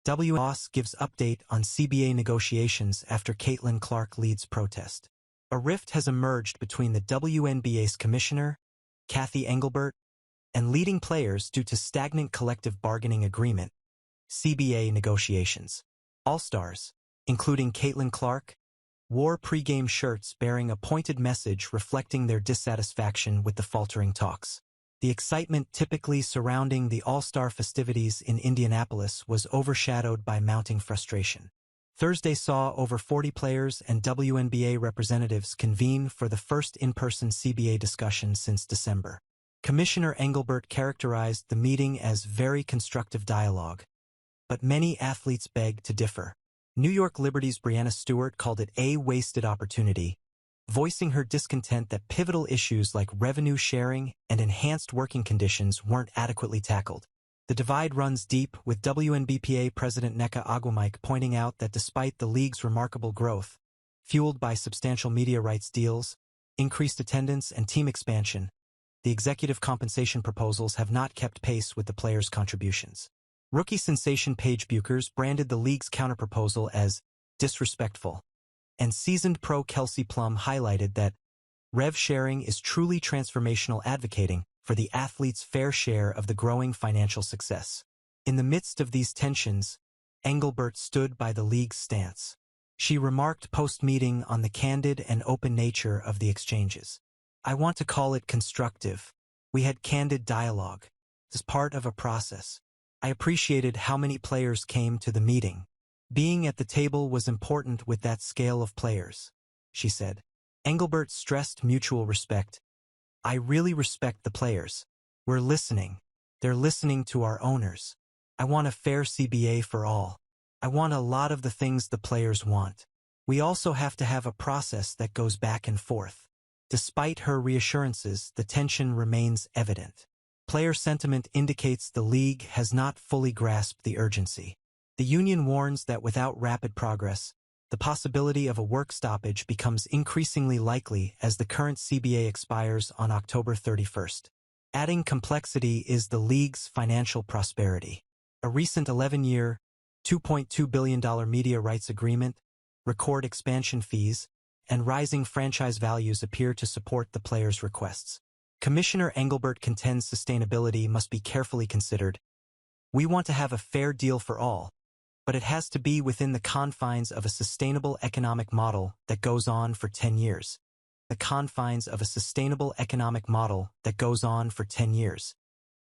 WNBA gives update on CBA negotiations after Caitlin Clark leads protest. A rift has emerged between the WNBA's commissioner, Cathy Engelbert, and leading players due to stagnant collective bargaining agreement, CBA negotiations. All-stars, including Caitlin Clark, wore pregame shirts bearing a pointed message reflecting their dissatisfaction with the faltering talks. The excitement typically surrounding the All-Star festivities in Indianapolis was overshadowed by mounting frustration. Thursday saw over 40 players and WNBA representatives convene for the first in-person CBA discussion since December. Commissioner Engelbert characterized the meeting as very constructive dialogue, but many athletes begged to differ. New York Liberty's Breanna Stewart called it a wasted opportunity, voicing her discontent that pivotal issues like revenue sharing and enhanced working conditions weren't adequately tackled. The divide runs deep, with WNBA President Nneka Agwumike pointing out that despite the league's remarkable growth, fueled by substantial media rights deals, increased attendance, and team expansion, the executive compensation proposals have not kept pace with the players' contributions. Rookie sensation Paige Buchers branded the league's counterproposal as disrespectful, and seasoned pro Kelsey Plum highlighted that rev sharing is truly transformational, advocating for the athlete's fair share of the growing financial success. In the midst of these tensions, Engelbert stood by the league's stance. She remarked post-meeting on the candid and open nature of the exchanges. "I want to call it constructive. We had candid dialogue. As part of a process. I appreciated how many players came to the meeting. Being at the table was important with that scale of players," she said. Engelbert stressed mutual respect. "I really respect the players. We're listening. They're listening to our owners. I want a fair CBA for all. I want a lot of the things the players want. We also have to have a process that goes back and forth." Despite her reassurances, the tension remains evident. Player sentiment indicates the league has not fully grasped the urgency. The union warns that without rapid progress, the possibility of a work stoppage becomes increasingly likely as the current CBA expires on October 31st. Adding complexity is the league's financial prosperity. A recent 11-year, $2.2 billion media rights agreement, record expansion fees, and rising franchise values appear to support the players' requests. Commissioner Engelbert contends sustainability must be carefully considered. "We want to have a fair deal for all, but it has to be within the confines of a sustainable economic model that goes on for 10 years. The confines of a sustainable economic model that goes on for 10 years.